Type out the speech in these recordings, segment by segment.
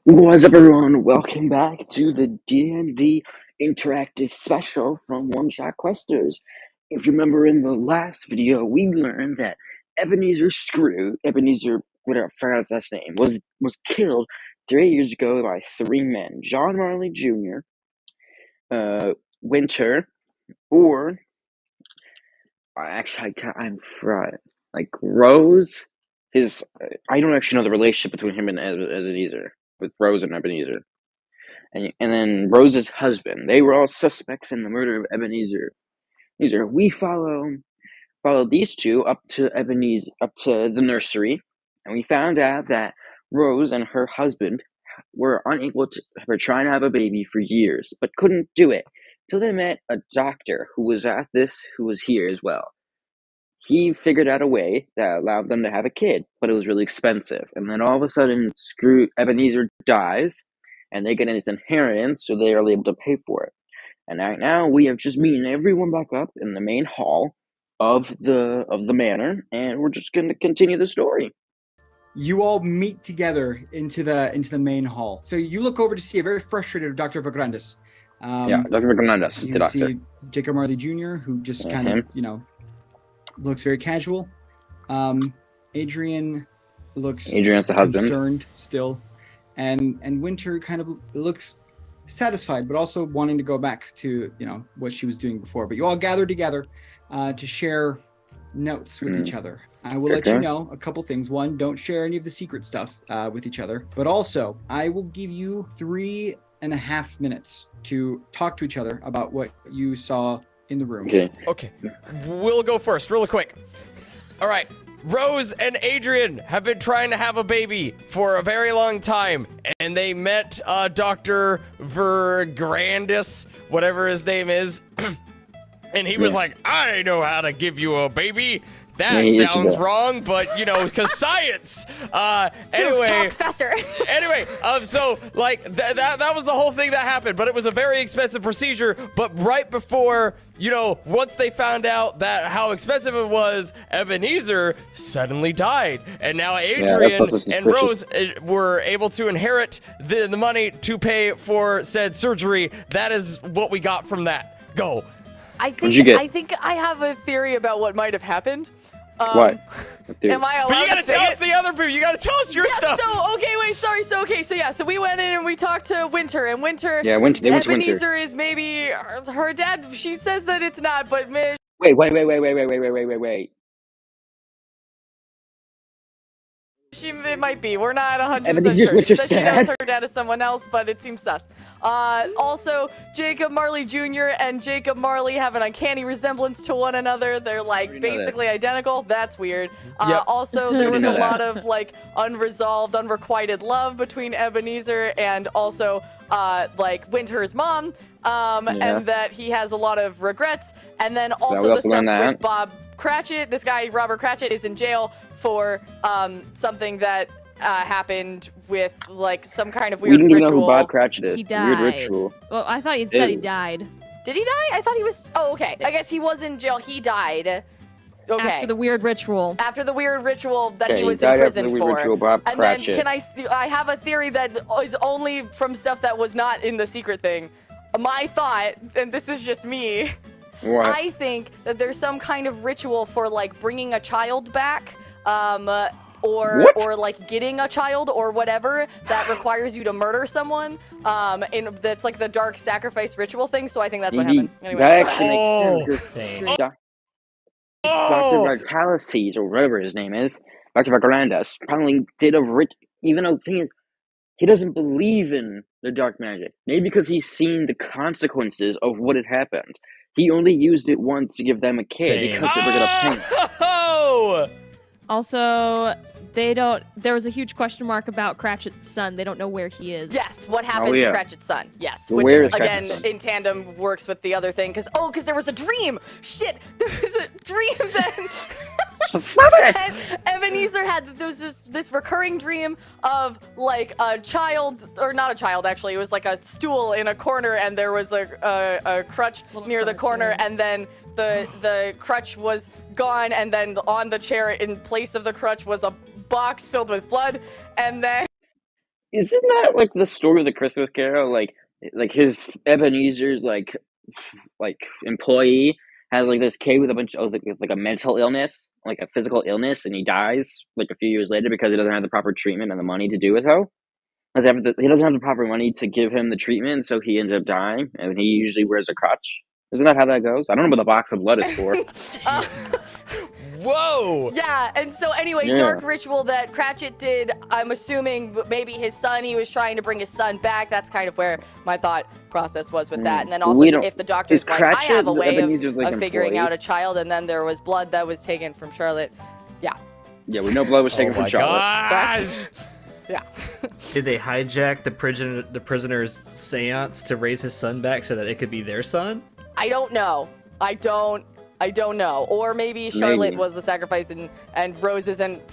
What's up, everyone? Welcome back to the D&D Interactive Special from One Shot Questers. If you remember in the last video, we learned that Ebineser, whatever, I forgot his last name, was killed 3 years ago by three men: John Marley Jr., Winter, or I'm fried. Like Rose. I don't actually know the relationship between him and Ebeneser, with Rose and Ebeneser. And then Rose's husband. They were all suspects in the murder of Ebeneser. We followed these two up to the nursery, and we found out that Rose and her husband were trying to have a baby for years, but couldn't do it till they met a doctor who was here as well. He figured out a way that allowed them to have a kid, but it was really expensive. And then all of a sudden, Ebeneser dies, and they get his inheritance, so they are able to pay for it. And right now, we have just meeting everyone back up in the main hall of the manor, and we're just going to continue the story. You all meet together into the main hall. So you look over to see a very frustrated Dr. Vagrandes. Dr. Vagrandes is the doctor. You see Jacob Marley Jr., who just kind of, looks very casual. Adrian's the husband. Concerned still. And Winter kind of looks satisfied, but also wanting to go back to, what she was doing before. But you all gather together to share notes with each other. I will let you know a couple things. One, don't share any of the secret stuff with each other. But also, I will give you 3.5 minutes to talk to each other about what you saw in the room. Okay. We'll go first, really quick. All right. Rose and Adrian have been trying to have a baby for a very long time, and they met Dr. Vergrandes, whatever his name is, and he was like, I know how to give you a baby. That sounds wrong, but, because science. Anyway, talk faster. Anyway, so, that was the whole thing that happened, but it was a very expensive procedure. But right before, once they found out that how expensive it was, Ebeneser suddenly died. And now Adrian and Rose were able to inherit the money to pay for said surgery. That is what we got from that. Go. I think I have a theory about what might have happened. What? Am I allowed but you gotta to say tell it? us the other boo. You gotta tell us your stuff. So, okay, wait, sorry. So we went in and we talked to Winter, and Winter. Yeah, Winter. Ebeneser is maybe her dad. She says that it's not, but Wait. it might be. We're not 100% sure. She says she knows her dad is someone else, but it seems sus. Also, Jacob Marley Jr. and Jacob Marley have an uncanny resemblance to one another. They're basically identical. That's weird. Also, there was a lot of unresolved, unrequited love between Ebeneser and also Winter's mom. And that he has a lot of regrets. And then also the stuff with Bob Cratchit. This guy, Robert Cratchit, is in jail for something that happened with some kind of weird ritual. We don't even know who Bob Cratchit is. He died. Weird ritual. Well, I thought you said he died. Did he die? I thought he was. Oh, okay. I guess he was in jail. He died. Okay. After the weird ritual. After the weird ritual that he was in prison for. Ritual, Bob and Cratchit. Then I have a theory that is only from stuff that was not in the secret thing. My thought, and this is just me. What? I think that there's some kind of ritual for bringing a child back, or getting a child or whatever that requires you to murder someone. And that's the dark sacrifice ritual thing. So I think that's what happened. Anyway. That actually makes sense. Dr. Vitalis, or whatever his name is, Dr. Vagrandes, probably did a even though the thing is, he doesn't believe in the dark magic. Maybe because he's seen the consequences of what had happened. He only used it once to give them a kid because they were gonna pay. Also, there was a huge question mark about Cratchit's son. They don't know where he is. Yes, what happened to Cratchit's son? Yes, which again in tandem works with the other thing because there was a dream. Shit, there was a dream then. And Ebeneser had this recurring dream of a child, or not a child actually. It was a stool in a corner, and there was a crutch near the corner, and then the crutch was gone, and then on the chair in place of the crutch was a box filled with blood, and then Isn't that like the story of the Christmas Carol? Like his Ebenezer's like employee has like this kid with a bunch of like a mental illness, like a physical illness, and he dies like a few years later because he doesn't have the proper treatment and the money to do it. So he doesn't have the proper money to give him the treatment, so he ends up dying, and he usually wears a crutch. Isn't that how that goes? I don't know what the box of blood is for. Uh, Whoa! Yeah, and so anyway, Yeah. dark ritual that Cratchit did, I'm assuming maybe his son, he was trying to bring his son back. That's kind of where my thought process was with that. And then also, if the doctor's is like, I have a Cratchit way Ebenezer's, like, of figuring employee? out a child, and then there was blood that was taken from Charlotte. Yeah. Yeah, we know blood was taken Oh from my Charlotte. gosh! Yeah. Did they hijack the prisoner's seance to raise his son back so that it could be their son? I don't know. I don't know. Or maybe Charlotte was the sacrifice and Rose isn't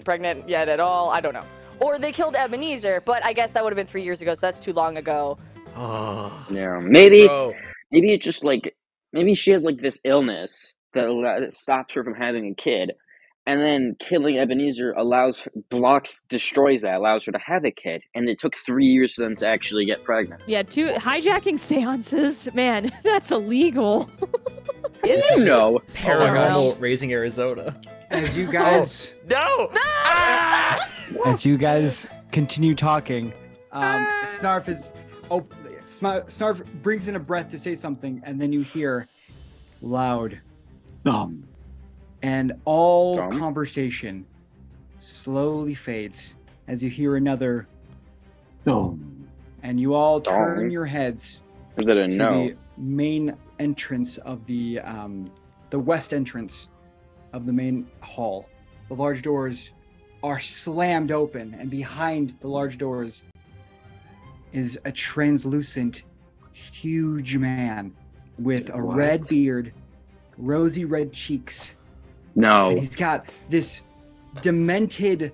pregnant yet at all. I don't know. Or they killed Ebenezer, but I guess that would have been 3 years ago, so that's too long ago. Oh. Yeah, maybe Bro. maybe it's just like maybe she has like this illness that stops her from having a kid, and then killing Ebenezer destroys that, allows her to have a kid, and it took 3 years for them to actually get pregnant. Yeah, hijacking seances, man, that's illegal. Is You it? know, Paranormal Raising Arizona. As you guys, No! as you guys continue talking, Snarf is. Snarf brings in a breath to say something, and then you hear loud thump, and all Thump? conversation slowly fades as you hear another thump, and you all turn Thump? your heads because I didn't to know. the main entrance of the west entrance of the main hall. The large doors are slammed open, and behind the large doors is a translucent, huge man with a What? red beard, rosy red cheeks, No. and he's got this demented,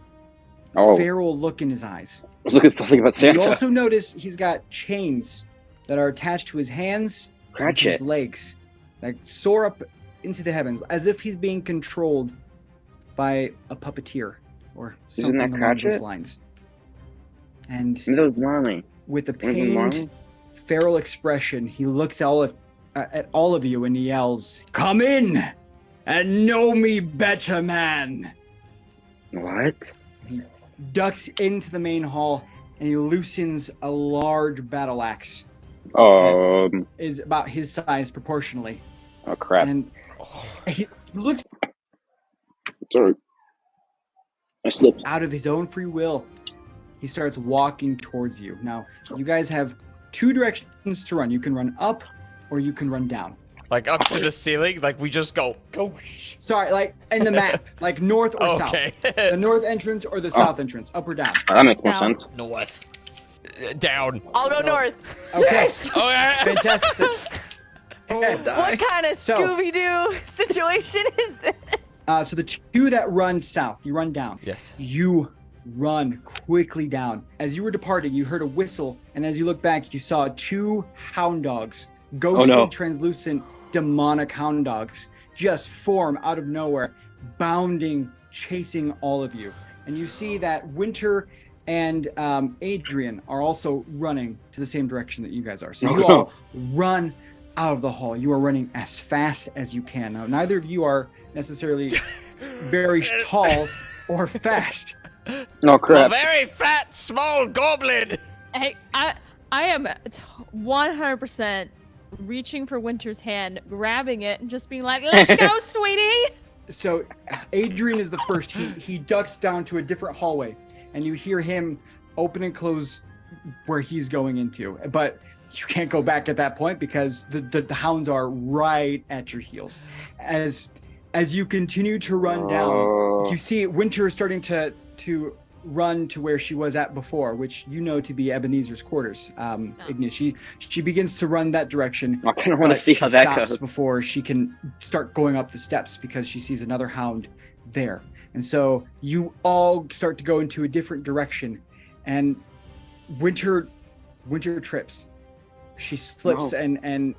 Oh, I feral look in his eyes. was looking for something about And you Santa. also notice he's got chains that are attached to his hands and to his Cratchit. legs that soar up into the heavens as if he's being controlled by a puppeteer or Isn't something that along Cratchit? those lines. And Maybe that was Marley. with a Wasn't it pained, Marley? feral expression, he looks at all of you and he yells, "Come in and know me better, man." What? He ducks into the main hall and he loosens a large battle axe. Is about his size proportionally. Oh crap. And he looks Sorry. I slipped. out of his own free will. He starts walking towards you. Now, you guys have two directions to run. You can run up or you can run down. Like up to the ceiling? Like we just go. Sorry, like in the map, like north or south. Okay. The north entrance or the south entrance, up or down. Oh, that makes more Down. sense. North. Down. I'll go north. Okay, Oh, yeah. fantastic. What kind of So- Scooby-Doo situation is this? So the two that run south, you run down. Yes. You run quickly down. As you were departing, you heard a whistle, and as you look back, you saw two hound dogs, ghostly, no. translucent, demonic hound dogs, just form out of nowhere, bounding, chasing all of you. And you see that Winter and Adrian are also running to the same direction that you guys are. So you all run out of the hall. You are running as fast as you can. Now, neither of you are necessarily very tall or fast. No A crap. very fat, small goblin. Hey, I am 100% reaching for Winter's hand, grabbing it, and just being like, "Let's go, sweetie!" So Adrian is the first. He ducks down to a different hallway, and you hear him open and close where he's going into. But you can't go back at that point because the hounds are right at your heels. As you continue to run down, you see Winter starting to run to where she was at before, which you know to be Ebenezer's quarters. Ignis. She begins to run that direction. I kind of want but to see she how that stops goes. before she can start going up the steps because she sees another hound there. And so you all start to go into a different direction, and Winter trips. She slips, No. and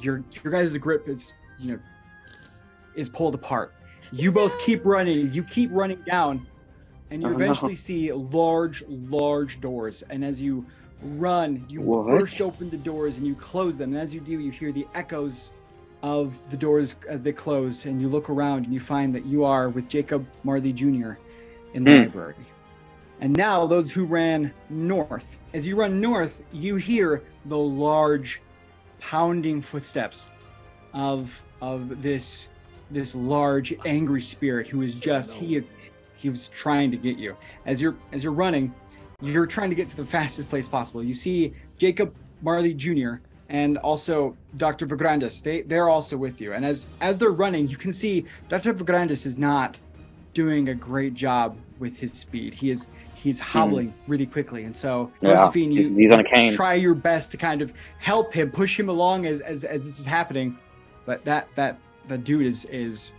your guys' grip is pulled apart. You both keep running. You keep running down, and you Oh, no. eventually see large doors. And as you run, you What? burst open the doors and you close them. And as you do, you hear the echoes of the doors as they close, and you look around and you find that you are with Jacob Marley Jr. in the library. And now those who ran north, as you run north, you hear the large pounding footsteps of this large angry spirit who is just he was trying to get you. As you're running, you're trying to get to the fastest place possible. You see Jacob Marley Jr. and also Dr. Vigrandis. They're also with you. And as they're running, you can see Dr. Vigrandis is not doing a great job with his speed. He's hobbling really quickly. And so Josephine, he's on a cane. Try your best to kind of help him, push him along as this is happening. But that dude is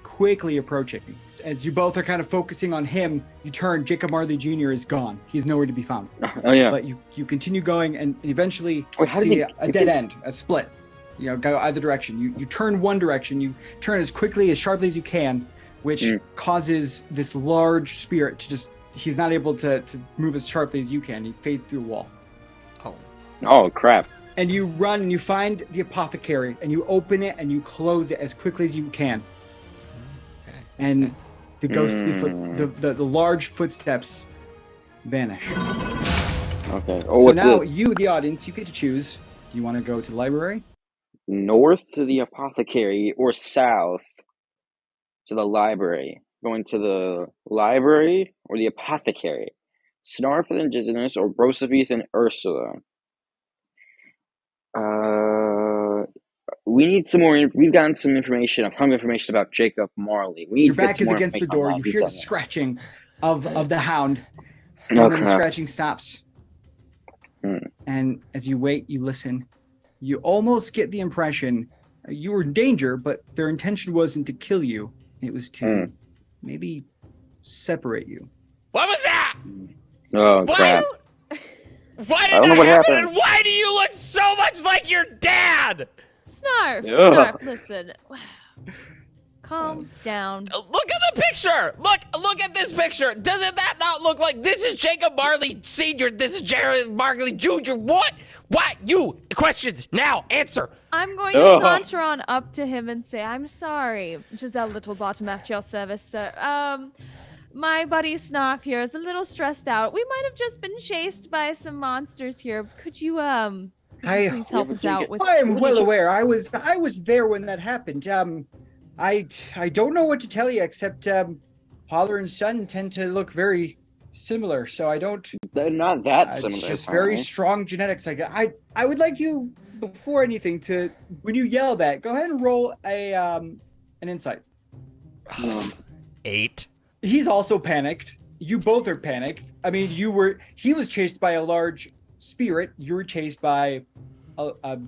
quickly approaching. As you both are kind of focusing on him, you turn. Jacob Marley Jr. is gone. He's nowhere to be found. Oh yeah. But you continue going and eventually how did see he- a dead end, a split. You know, go either direction. You turn one direction. You turn as quickly, as sharply as you can, which causes this large spirit to just. He's not able to move as sharply as you can. He fades through a wall. Oh crap. And you run and you find the apothecary and you open it and you close it as quickly as you can. And the ghostly the large footsteps vanish. Okay. So now you, the audience, you get to choose. Do you want to go to the library? North to the apothecary or south to the library? Going to the library or the apothecary? Snarf and Indigenous or Brosevith and Ursula? We need some more. We've gotten some information, a ton of information about Jacob Marley. We need Your to get back some is more against the information on door. why You he's hear the done that. scratching of the hound. And Oh, then the crap. scratching stops. And as you wait, you listen. You almost get the impression you were in danger, but their intention wasn't to kill you. It was to maybe separate you. What was that? Oh crap! Why I did don't know that what happen? happened. And why do you look so much like your dad? Snarf, listen. Calm down. Look at the picture. Look at this picture. Doesn't that not look like this is Jacob Marley Sr.? This is Jared Marley Jr. What? You questions now. Answer. I'm going to saunter on up to him and say, I'm sorry, Giselle Littlebottom, at your service, sir. My buddy Snarf here is a little stressed out. We might have just been chased by some monsters here. Could you please help us out with? I am well aware. I was there when that happened. I don't know what to tell you except father and son tend to look very similar, so I don't. They're not that similar. It's just very strong genetics. I would like you, before anything, to when you yell that, go ahead and roll an insight. 8. He's also panicked. You both are panicked. I mean, he was chased by a large spirit. You were chased by a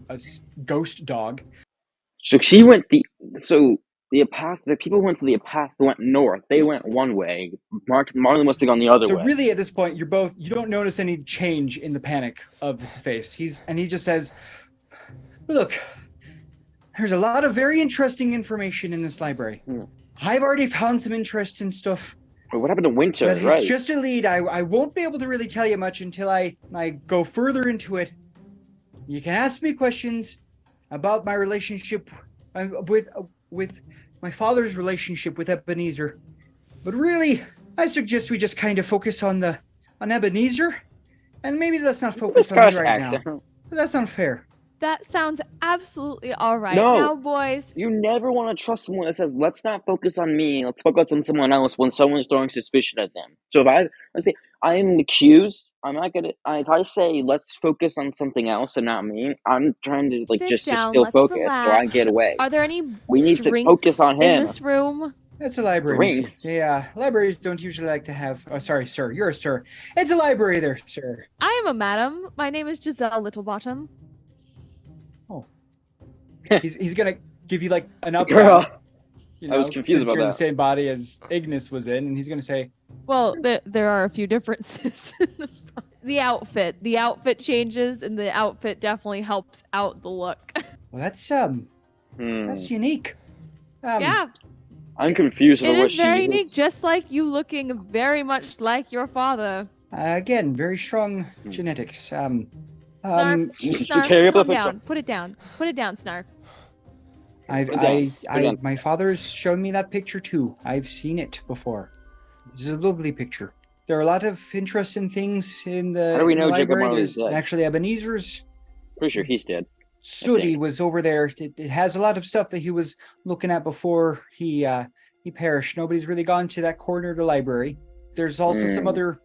ghost dog. So the people went to the went north. They went one way. Marley must have gone the other way. So really, at this point, you don't notice any change in the panic of his face. He just says, "Look, there's a lot of very interesting information in this library. I've already found some interesting stuff. What happened to Winter? But Right. it's just a lead. I won't be able to really tell you much until I go further into it. You can ask me questions about my relationship with my father's relationship with Ebineser. But really, I suggest we just kind of focus on Ebineser. And maybe let's not focus on me right now. That's unfair." That sounds absolutely all right. No. Now, boys. You never want to trust someone that says, "Let's not focus on me. Let's focus on someone else." When someone's throwing suspicion at them. So let's say I'm accused, I'm not gonna. If I say let's focus on something else and not me, I'm trying to Sit just down, still let's focus, relax. so I get away. Are there any We need to drinks focus on him. in this room? It's a library. Drinks? Yeah, libraries don't usually like to have. Oh, sorry, sir. You're a sir. It's a library there, sir. I am a madam. My name is Giselle Littlebottom. He's gonna give you like an up. Girl. You I was confused since about you're in the that. same body as Ignis was in, and he's gonna say, Well, there are a few differences. The outfit changes, and the outfit definitely helps out the look. "Well, that's unique." Yeah. I'm confused It about what is very she unique, is. just like you looking very much like your father. Again, very strong genetics. Snarf, Snarf, Snarf, calm down. Put it down. Put it down, Snarf. My father's shown me that picture too. I've seen it before. It's a lovely picture. There are a lot of interesting things in the, How do we know Jacob library. Marley's There's dead? actually Ebeneser's Pretty sure he's dead. study was over there. It has a lot of stuff that he was looking at before he perished. Nobody's really gone to that corner of the library. There's also some other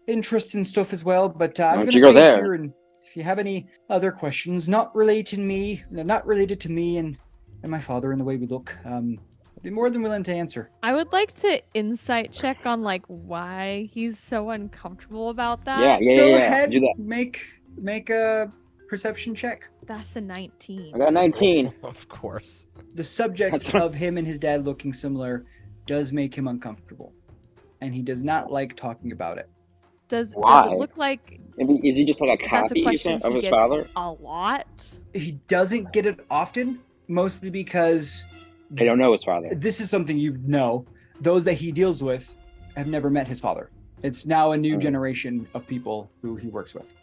interesting stuff as well, but I'm going to stay here, and if you have any other questions not related to me and my father and the way we look, I'd be more than willing to answer. I would like to insight check on like why he's so uncomfortable about that. Yeah. Go ahead, Do that. make a perception check. That's a 19. I got 19. Of course. The subject of him and his dad looking similar does make him uncomfortable, and he does not like talking about it. Does Why? it look like Is he just like a that's a copy question of he his gets father? a lot? He doesn't get it often, mostly because They don't know his father. this is something you know. Those that he deals with have never met his father. It's now a new generation of people who he works with.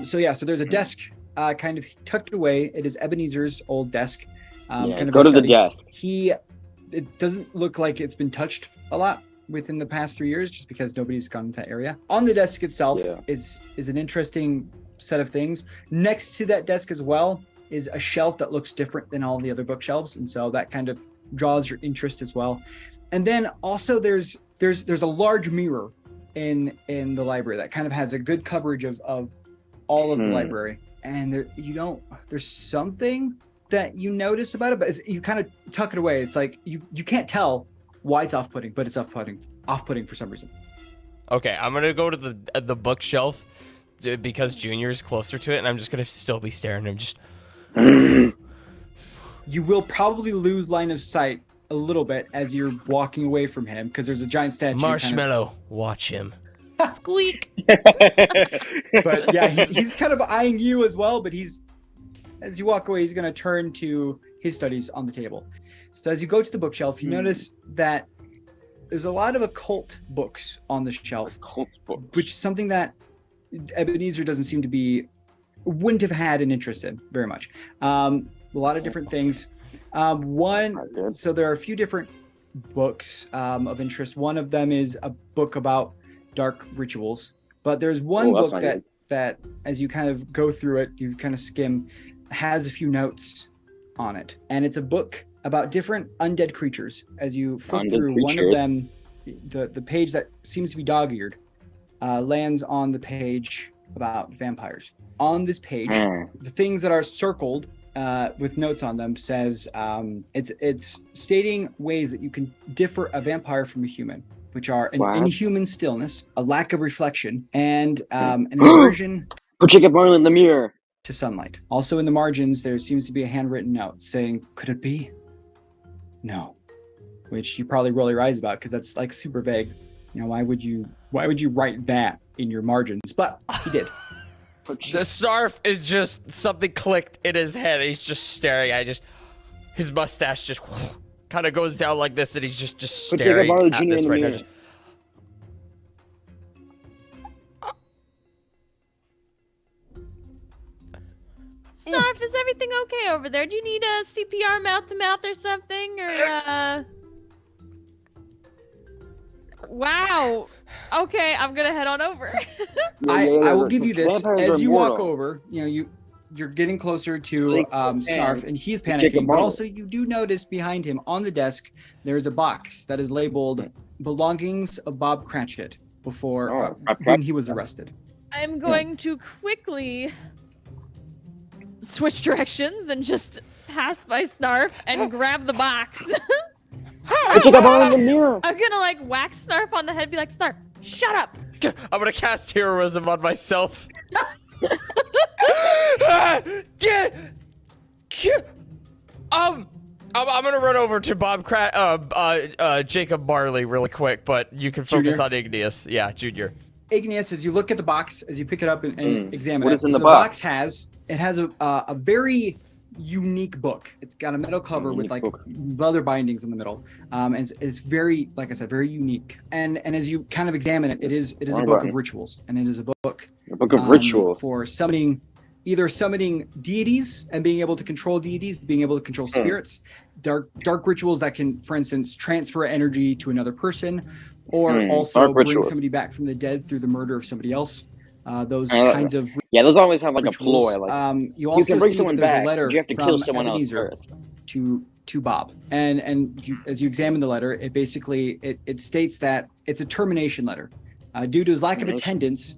So there's a desk kind of tucked away. It is Ebeneser's old desk. Kind of go a to the study. desk. It doesn't look like it's been touched a lot within the past 3 years, just because nobody's gone to that area. On the desk itself is an interesting set of things. Next to that desk as well is a shelf that looks different than all the other bookshelves, and so that kind of draws your interest as well. And then also there's a large mirror in the library that kind of has a good coverage of all of the library. And there's something that you notice about it, but you kind of tuck it away. It's like you can't tell why it's off-putting, but it's off-putting for some reason. Okay, I'm gonna go to the bookshelf because Junior's closer to it, and I'm just gonna still be staring at him. Just You will probably lose line of sight a little bit as you're walking away from him, because there's a giant statue. Marshmallow, watch him. Squeak. But yeah, he's kind of eyeing you as well. But as you walk away, he's going to turn to his studies on the table. So as you go to the bookshelf, you notice that there's a lot of occult books on the shelf, which is something that Ebeneser wouldn't have had an interest in very much. A lot of different things. So there are a few different books of interest. One of them is a book about dark rituals, but there's one book that as you kind of go through it, you kind of skim, has a few notes on it, and it's a book about different undead creatures. As you flip through one of them, the page that seems to be dog-eared lands on the page about vampires. On this page, the things that are circled with notes on them says it's stating ways that you can differ a vampire from a human, which are an inhuman stillness, a lack of reflection, and an aversion Put Jacob Marley in the mirror to sunlight. Also in the margins, there seems to be a handwritten note saying, "Could it be? No," which you probably roll your eyes about because that's like super vague. You know, why would you write that in your margins? But he did. The Snarf is just something clicked in his head. He's just staring. His mustache just kind of goes down like this, and he's just staring at this right now. Snarf, is everything okay over there? Do you need a CPR mouth to mouth or something? Or Wow. Okay, I'm gonna head on over. I will give you this. As you walk over, you're getting closer to Snarf, and he's panicking. But also, you do notice behind him on the desk, there's a box that is labeled "Belongings of Bob Cratchit" before when he was arrested. I'm going to quickly switch directions and just pass by Snarf and grab the box. I'm gonna like whack Snarf on the head, be like, "Snarf, shut up!" I'm gonna cast heroism on myself. I'm gonna run over to Jacob Marley really quick, but you can focus on Igneous. Yeah, Junior. Igneous, as you look at the box, as you pick it up and examine what it, is in the box has a very unique book. It's got a metal cover with Unique like book. leather bindings in the middle. And it's very, like I said, very unique. And as you kind of examine it, it is a Wrong book button. of rituals, and it is a book The Book of Rituals. for summoning, either summoning deities and being able to control deities, being able to control spirits, dark rituals that can, for instance, transfer energy to another person, or also Dark bring rituals. somebody back from the dead through the murder of somebody else. Those I like kinds of Yeah, those always have like rituals. a ploy. Like You also can bring see someone that there's back, a letter but you have to from kill someone else Ebeneser first. to Bob, and as you examine the letter, it basically it states that it's a termination letter. Due to his lack of attendance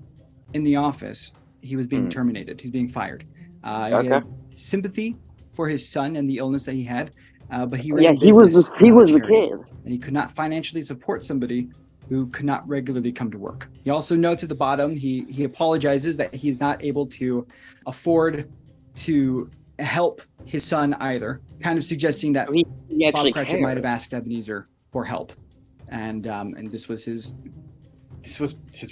in the office, he was being terminated. He's being fired. He had sympathy for his son and the illness that he had, but he ran he was business, he not a was the charity, kid. and he could not financially support somebody who could not regularly come to work. He also notes at the bottom, he apologizes that he's not able to afford to help his son either, kind of suggesting that He Bob actually Cratchit might have cared. asked Ebeneser for help, and this was his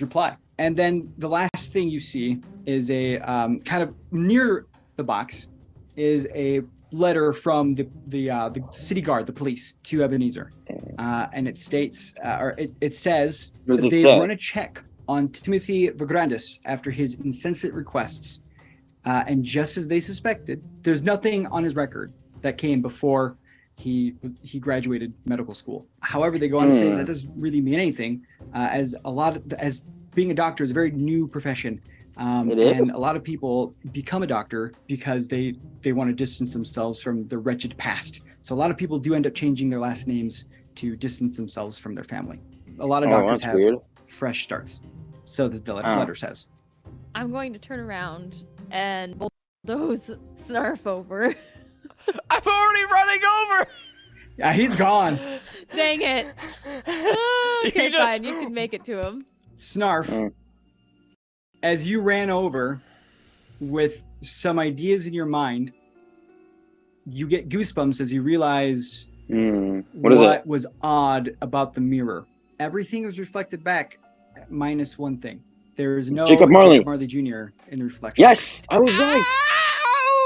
reply. And then the last thing you see is a kind of near the box is a letter from the city guard, the police, to Ebeneser, and it states, or it says, What does it they've say? run a check on Timothy Vigrandis after his incessant requests, and just as they suspected, there's nothing on his record that came before he graduated medical school. However, they go on to say that doesn't really mean anything, as being a doctor is a very new profession. And a lot of people become a doctor because they want to distance themselves from the wretched past. So a lot of people do end up changing their last names to distance themselves from their family. A lot of doctors have fresh starts. So the letter says. I'm going to turn around and bulldoze Snarf over. I'm already running over. Yeah, he's gone. Dang it. Okay, fine. You can make it to him. Snarf, as you ran over with some ideas in your mind, you get goosebumps as you realize what was odd about the mirror. Everything was reflected back, minus one thing. There is no Jacob Marley Jr. in the reflection. Yes, I was right.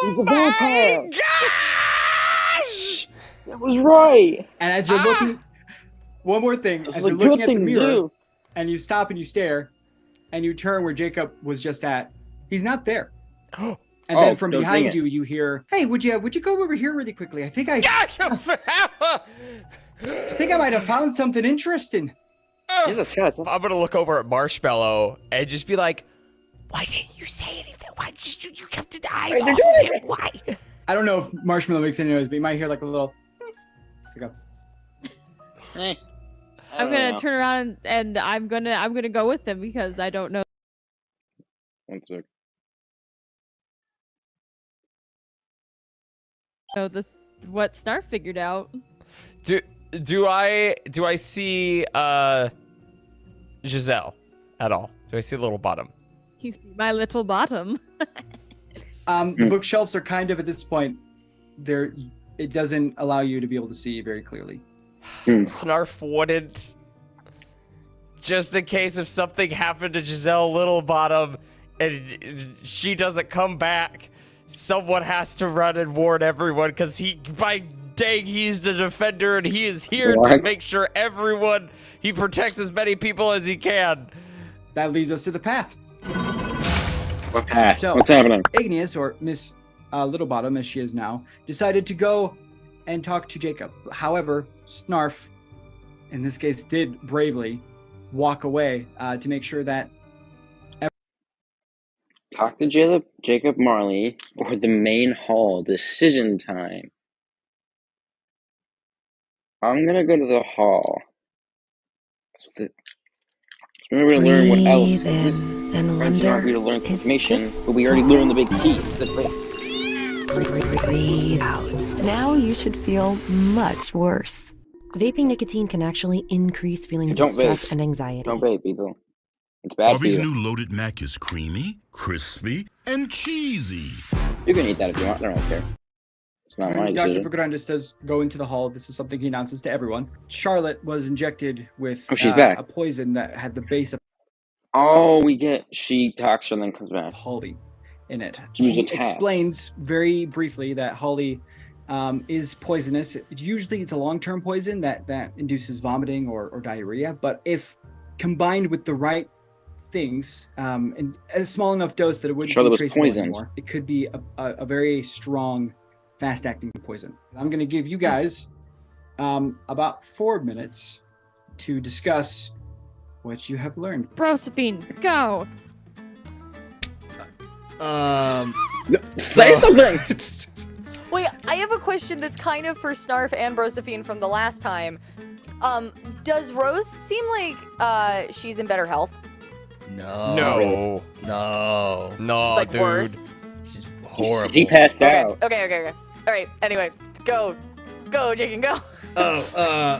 He's a vampire. Gosh! That was right. And as you're looking, one more thing, as you're looking at the mirror, and you stop and you stare, and you turn where Jacob was just at, he's not there. And then from behind you, you hear, "Hey, would you go over here really quickly? I think I might have found something interesting." I'm gonna look over at Marshmallow and just be like, "Why didn't you say anything? Why did you kept the eyes off of him? Why?" I don't know if Marshmallow makes any noise, but you might hear like a little. Let's go. I'm gonna turn around and I'm gonna go with them because I don't know. 1 sec. What Snarf figured out. Do I see Giselle at all? Do I see Little Bottom? You see my little bottom. The bookshelves are kind of at this point. It doesn't allow you to be able to see very clearly. Snarf wouldn't. Just in case if something happened to Giselle Littlebottom and she doesn't come back, someone has to run and warn everyone because he's the defender and he is here to make sure he protects as many people as he can. That leads us to the path. What path? So, what's happening? Igneous, or Miss Littlebottom as she is now, decided to go and talk to Jacob. However, Snarf, in this case, did bravely walk away to make sure that Talk to Jacob Marley or the main hall. Decision time. I'm gonna go to the hall. We're gonna learn what else. And wonder, to learn information, but we already learned the big key. Breathe out. Now you should feel much worse. Vaping nicotine can actually increase feelings of stress and anxiety. Don't vape, people. It's bad Bobby's for you. new loaded mac is creamy, crispy, and cheesy. You can eat that if you want. I don't care. It's not my Dr. decision. Vigrandis does go into the hall. This is something he announces to everyone. Charlotte was injected with she's back. a poison that had the base of She talks and then comes back. Holly. in it. She was He attacked. explains very briefly that Holly is poisonous. Usually it's a long-term poison that induces vomiting or diarrhea, but if combined with the right things, and a small enough dose that it wouldn't be traceable anymore, it could be a very strong, fast-acting poison. I'm going to give you guys about 4 minutes to discuss what you have learned. Josephine, go. Say something. Wait, I have a question that's kind of for Snarf and Brosephine from the last time. Does Rose seem like she's in better health? No. No. She's like dude. worse. She's horrible. He passed out. Okay. All right. Anyway, go, Jacob, go.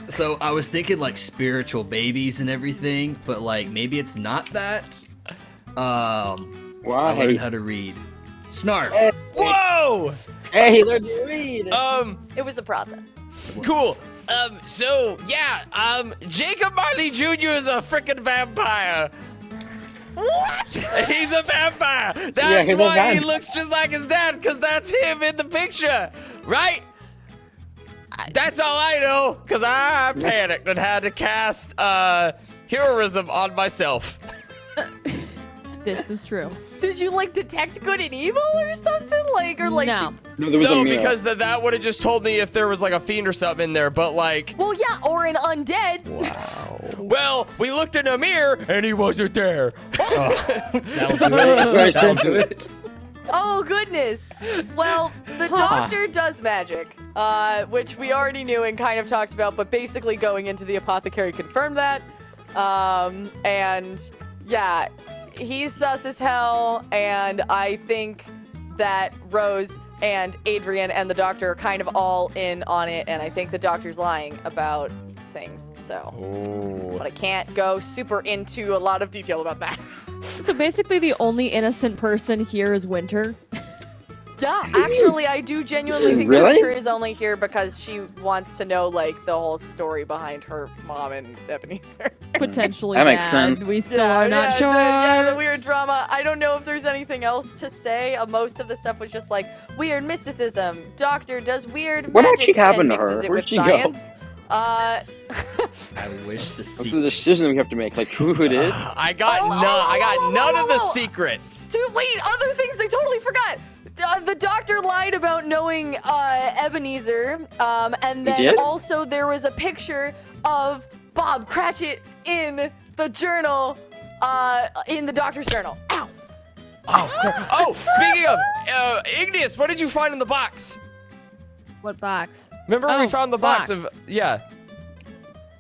So I was thinking like spiritual babies and everything, but like maybe it's not that. I learned how to read. Snarf. Whoa! Hey, he learned to read. It was a process. Cool. So yeah, Jacob Marley Jr. is a freaking vampire. What? He's a vampire. That's he's a why he vamp. looks just like his dad, because that's him in the picture, right? That's all I know, because I panicked and had to cast heroism on myself. This is true. Did you like detect good and evil or something? No. No, there was a mirror. Because that would have just told me if there was like a fiend or something in there, but like... Well, yeah, or an undead. Wow. Well, we looked in a mirror and he wasn't there. That'll do it. That'll do it. Oh, goodness. Well, the doctor does magic, which we already knew and kind of talked about, but basically going into the apothecary confirmed that. And yeah, he's sus as hell, and I think that Rose and Adrian and the doctor are kind of all in on it, and I think the doctor's lying about things, so. Oh. But I can't go super into a lot of detail about that. So basically the only innocent person here is Winter. Yeah, actually, I do genuinely think that Winter is only here because she wants to know, like, the whole story behind her mom and Ebineser. Potentially That makes bad. sense. We still are not sure. The weird drama. I don't know if there's anything else to say. Most of the stuff was just like weird mysticism. Doctor does weird What magic actually happened and to mixes her? it Where'd with she go? science. I wish the What's secret. the decision we have to make? Like who it is? I got none of the secrets. Dude, wait, other things I totally forgot. The doctor lied about knowing Ebineser, and then also there was a picture of Bob Cratchit in the journal, in the doctor's journal. Ow! Oh, speaking of, Igneous, what did you find in the box? What box? Remember when we Oh, found the box of, yeah.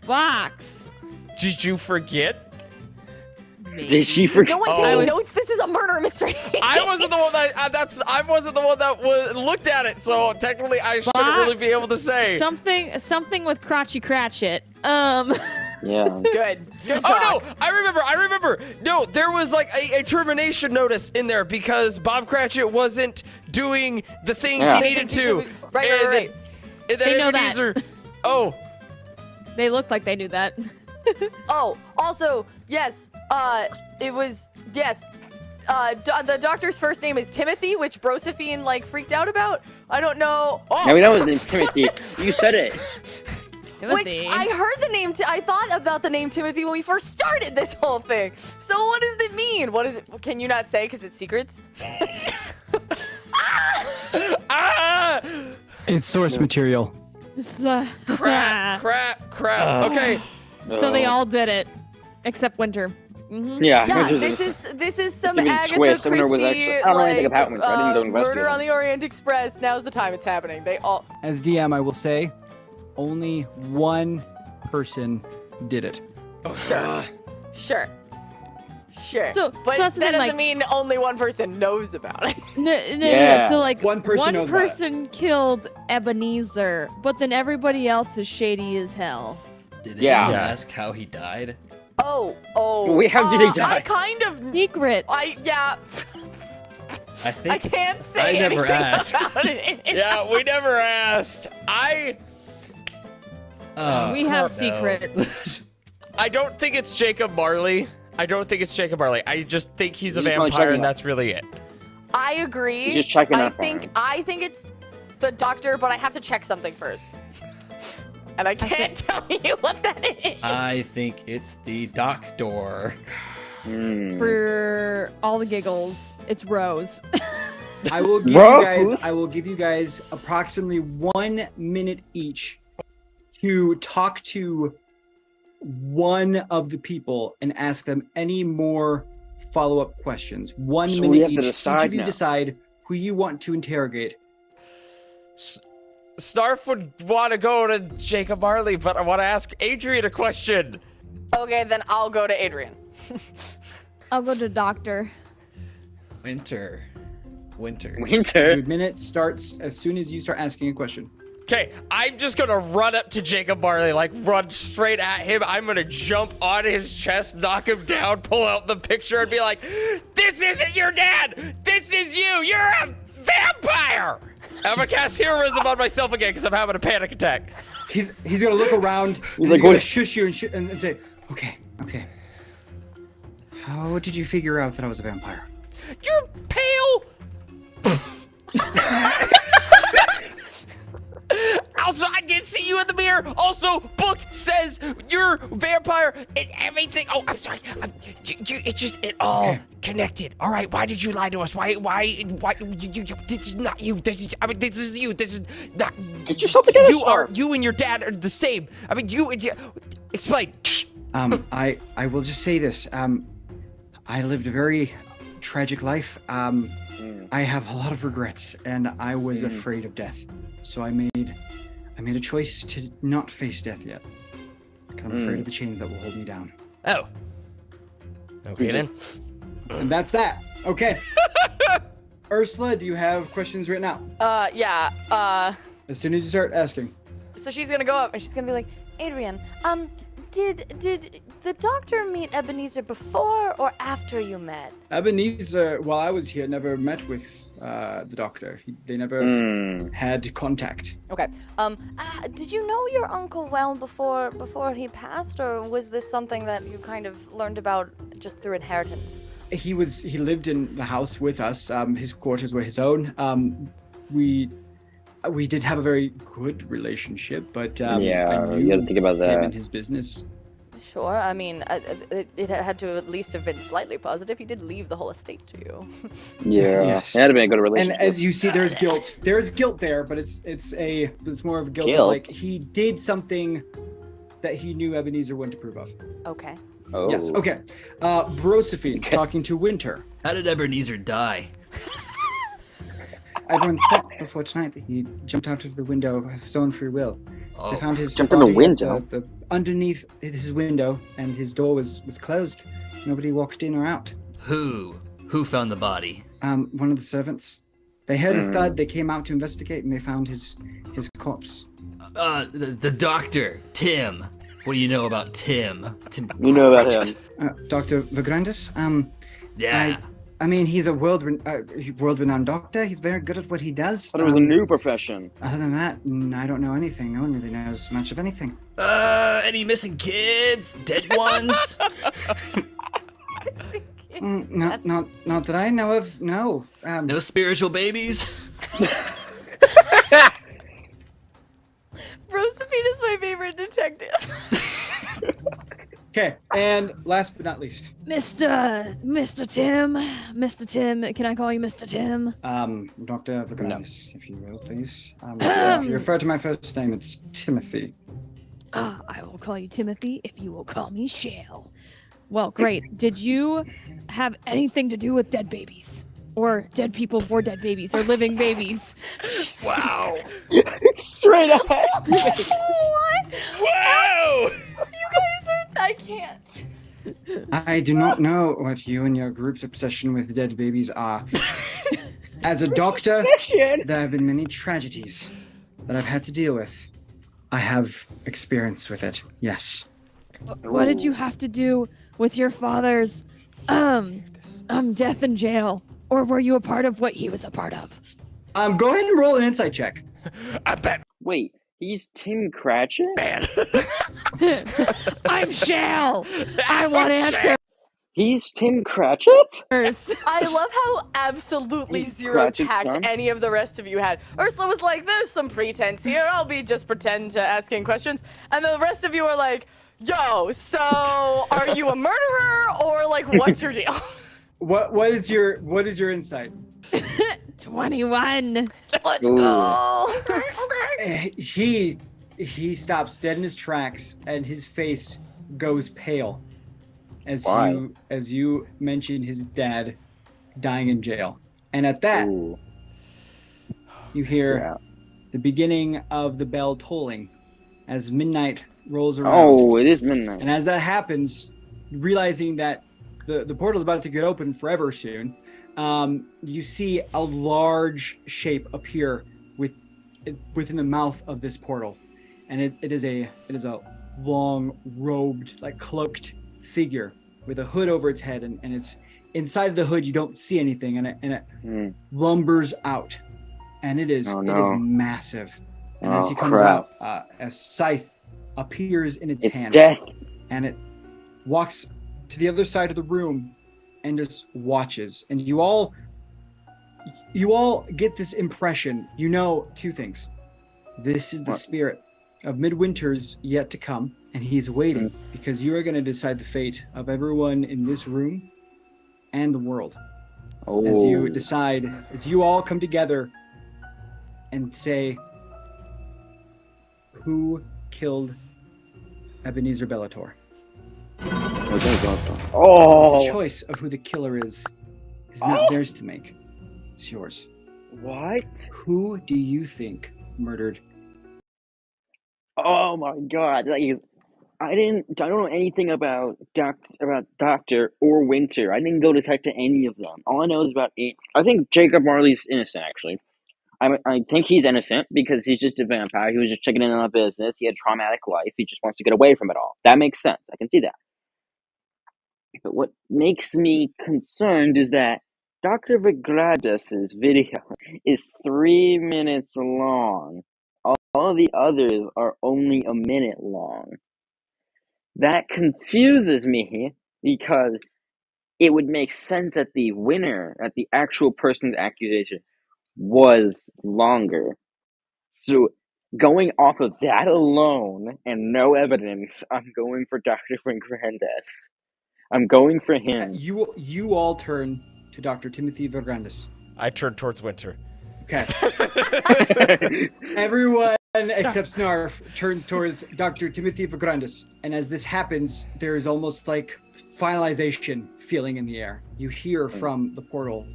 Box. Did you forget? Did she forget? No one taking notes. This is a murder mystery. I wasn't the one that I wasn't the one that looked at it, so technically I shouldn't really be able to say. Something with Crotchy Cratchit. Yeah. Good talk. Oh no! I remember. No, there was like a termination notice in there because Bob Cratchit wasn't doing the things he needed to. Right. And They know Ebenezer, oh. They looked like they knew that. Oh, also, yes, it was, yes, the doctor's first name is Timothy, which Brosephine, like, freaked out about. I don't know. Oh. Now we know his name's Timothy. You said it. Which, I heard the name, I thought about the name Timothy when we first started this whole thing. So what does it mean? What is it? Can you not say because it's secrets? It's source material. Crap. Okay. So they all did it, except Winter. Mm-hmm. Yeah. Yeah, this is some Even Agatha twist. I wonder was Christie, actually- I don't know anything about Winter. I didn't go investigate Murder it. on the Orient Express. Now's the time it's happening. They all. As DM, I will say, only one person did it. Sure. So but that's the that thing, doesn't like- mean only one person knows about it. No. So like One person knows about it. killed Ebeneser, but then everybody else is shady as hell. Did Yeah. anyone ask how he died? Oh. Wait, how did he die? I kind of. Secret. I think I can't say I never anything asked. about it. Yeah, we never asked. We have secrets. I don't think it's Jacob Marley. I just think he's a He's probably vampire, checking and out. that's really it. I agree. He's just checking I up on think him. I think it's the doctor, but I have to check something first. And I can't tell you what that is. I think it's the doctor. For all the giggles, it's Rose. I will give you guys approximately 1 minute each to talk to one of the people and ask them any more follow-up questions. 1 So we minute have to each. decide Each of you now. decide who you want to interrogate. Snarf would want to go to Jacob Marley, but I want to ask Adrian a question. Okay, then I'll go to Adrian. I'll go to doctor. Winter. Your minute starts as soon as you start asking a question. Okay, I'm just gonna run up to Jacob Marley, like run straight at him. I'm gonna jump on his chest, knock him down, pull out the picture, and be like, "This isn't your dad! This is you! You're a vampire!" I'm gonna cast heroism on myself again because I'm having a panic attack. He's gonna look around. He's like, gonna what? Shush you and say, "Okay. How did you figure out that I was a vampire?" You're pale. Also, I didn't see you in the mirror. Also, book says you're vampire and everything. Oh, I'm sorry. It all connected. All right. Why did you lie to us? Why? This is not you. This is you. This is not. Get yourself together, You and your dad are the same. I mean, explain. I will just say this. I lived a very tragic life. I have a lot of regrets, and I was afraid of death. So I made a choice to not face death yet. Because I'm afraid of the chains that will hold me down. Oh. Okay then. And that's that. Okay. Ursula, do you have questions written out? Yeah. As soon as you start asking. So she's gonna go up and she's gonna be like, Adrian, did the doctor meet Ebineser before or after you met? Ebineser, while I was here, never met with the doctor. They never had contact. Okay. Did you know your uncle well before he passed, or was this something that you kind of learned about just through inheritance? He lived in the house with us. His quarters were his own. We did have a very good relationship, but I knew you gotta think about that. him and his business. Sure. I mean, it had to at least have been slightly positive. He did leave the whole estate to you. Yeah, Yes. it had been a good relationship. And as you see, there's guilt. There's guilt there, but it's more of a guilt. Of like he did something that he knew Ebineser wouldn't approve of. Okay. Oh. Yes. Okay. Brosephine talking to Winter. How did Ebeneser die? Everyone thought before tonight that he jumped out of the window of his own free will. Oh. They found his Jump in the body window? underneath his window, and his door was closed. Nobody walked in or out. Who found the body? One of the servants. They heard a thud. They came out to investigate, and they found his corpse. The doctor, Tim. What do you know about Tim? You know about him. Dr. Vagrandis. Yeah. I mean, he's a world-renowned doctor. He's very good at what he does. But it was a new profession. Other than that, I don't know anything. No one really knows much of anything. Any missing kids? Dead ones? Not that I know of. No. No spiritual babies? Josephine is my favorite detective. Okay, and last but not least, Mr. Tim, can I call you Mr. Tim? Dr. Vagrandis, if you will, please. If you refer to my first name, it's Timothy. I will call you Timothy if you will call me Shale. Well, great. Did you have anything to do with dead babies? Or dead people for dead babies, or living babies? Wow. Straight ahead. What? Whoa! You guys are... I can't. I do not know what you and your group's obsession with dead babies are. As a doctor, there have been many tragedies that I've had to deal with. I have experience with it, yes. What did you have to do with your father's, death in jail? Or were you a part of what he was a part of? Go ahead and roll an insight check. I bet. Wait, he's Tim Cratchit? Man. I'm Shale! I want answers! He's Tim Cratchit? I love how absolutely zero tact any of the rest of you had. Ursula was like, there's some pretense here. I'll just pretend to asking questions. And the rest of you are like, yo, so are you a murderer or like what's your deal? What is your insight? 21. Let's go. He stops dead in his tracks and his face goes pale as you mention his dad dying in jail. And at that, you hear the beginning of the bell tolling as midnight rolls around. Oh, it is midnight. And as that happens, realizing that the portal's about to get open forever soon, you see a large shape appear within the mouth of this portal, and it is a long robed, like cloaked figure with a hood over its head, and it's inside the hood. You don't see anything, and it lumbers out, and it is massive. And as he comes out, a scythe appears in its hand, death. And it walks to the other side of the room and just watches. And you all get this impression. You know two things. This is the spirit of Midwinter's yet to come, and he's waiting because you are going to decide the fate of everyone in this room and the world. As you all come together and say, who killed Ebineser Bellator? The choice of who the killer is not theirs to make. It's yours. What? Who do you think murdered? Oh my God! I don't know anything about Doctor or Winter. I didn't go to talk to any of them. All I know is about I think Jacob Marley's innocent, actually. I think he's innocent because he's just a vampire. He was just checking in on a business. He had a traumatic life. He just wants to get away from it all. That makes sense. I can see that. But what makes me concerned is that Dr. Vigradus' video is 3 minutes long. All the others are only a minute long. That confuses me because it would make sense that the winner, at the actual person's accusation, was longer. So going off of that alone and no evidence, I'm going for Dr. Vigradus. I'm going for him. You all turn to Dr. Timothy Vigradus. I turn towards Winter. Okay. Everyone except Snarf turns towards Dr. Timothy Vigradus. And as this happens, there's almost like finalization feeling in the air. You hear from the portal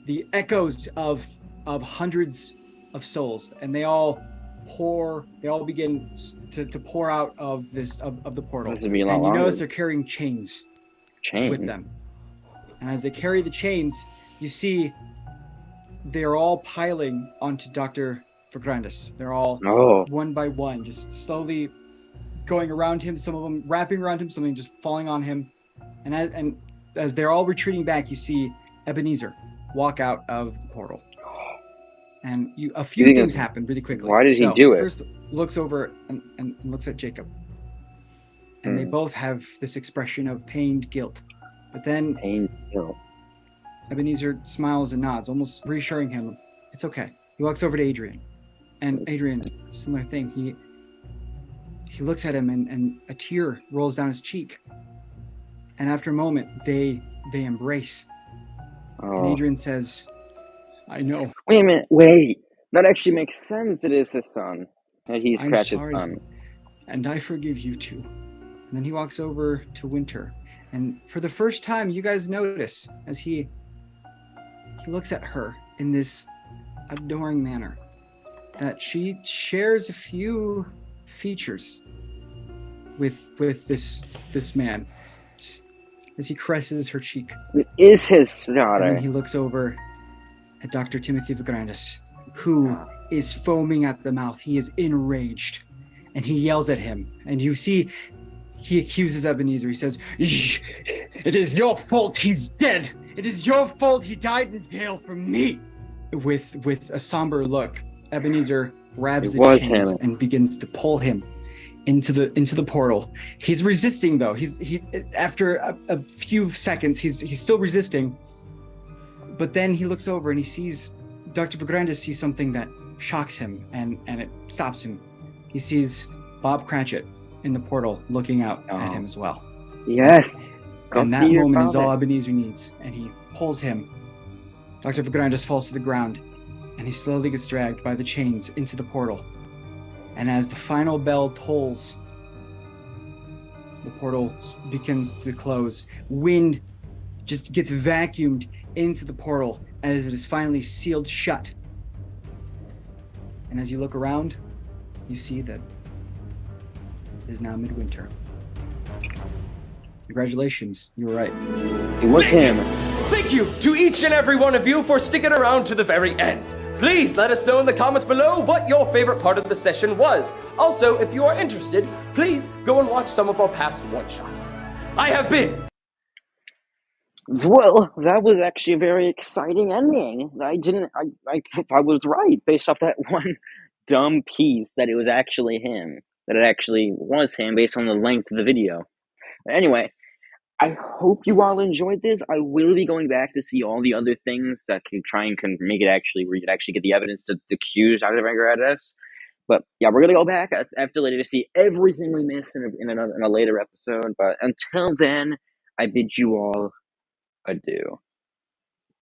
the echoes of hundreds of souls, and they all begin to pour out of the portal. And you notice they're carrying chains with them. And as they carry the chains, you see they're all piling onto Dr. Vigradus. They're all one by one, just slowly going around him, some of them wrapping around him, some of them just falling on him. And as they're all retreating back, you see Ebineser walk out of the portal. And a few things happen really quickly. Why did he do it? First, looks over and looks at Jacob. And they both have this expression of pained guilt. But then Ebineser smiles and nods, almost reassuring him. It's okay. He walks over to Adrian. And Adrian, similar thing. He looks at him and a tear rolls down his cheek. And after a moment, they embrace. And Adrian says, I know. Wait a minute. Wait. That actually makes sense. It is his son. He's Cratchit's son. And I forgive you too. And then he walks over to Winter. And for the first time, you guys notice as he looks at her in this adoring manner that she shares a few features with this man. Just as he caresses her cheek. It is his daughter. And then he looks over at Dr. Timothy Vigradus, who is foaming at the mouth. He is enraged. And he yells at him. And you see, he accuses Ebineser. He says, it is your fault he's dead. It is your fault he died in jail for me. With a somber look, Ebineser grabs the chains and begins to pull him into the portal. He's resisting though. He after a few seconds, he's still resisting. But then he looks over and he sees Dr. Vigrandis sees something that shocks him and it stops him. He sees Bob Cratchit in the portal looking out at him as well. Yes. And that moment is all Ebeneser needs. And he pulls him. Dr. Vigrandis falls to the ground and he slowly gets dragged by the chains into the portal. And as the final bell tolls, the portal begins to close. Wind just gets vacuumed into the portal as it is finally sealed shut. And as you look around, you see that it is now midwinter. Congratulations, you were right. It was him. Thank you to each and every one of you for sticking around to the very end. Please let us know in the comments below what your favorite part of the session was. Also, if you are interested, please go and watch some of our past one-shots. I have been... Well, that was actually a very exciting ending. I was right based off that one dumb piece that it was actually him. That it actually was him based on the length of the video. Anyway, I hope you all enjoyed this. I will be going back to see all the other things that can try and can make it actually where you can actually get the evidence to accuse Dr. Vigrandis. But yeah, we're gonna go back after later to see everything we missed in a later episode. But until then, I bid you all adieu.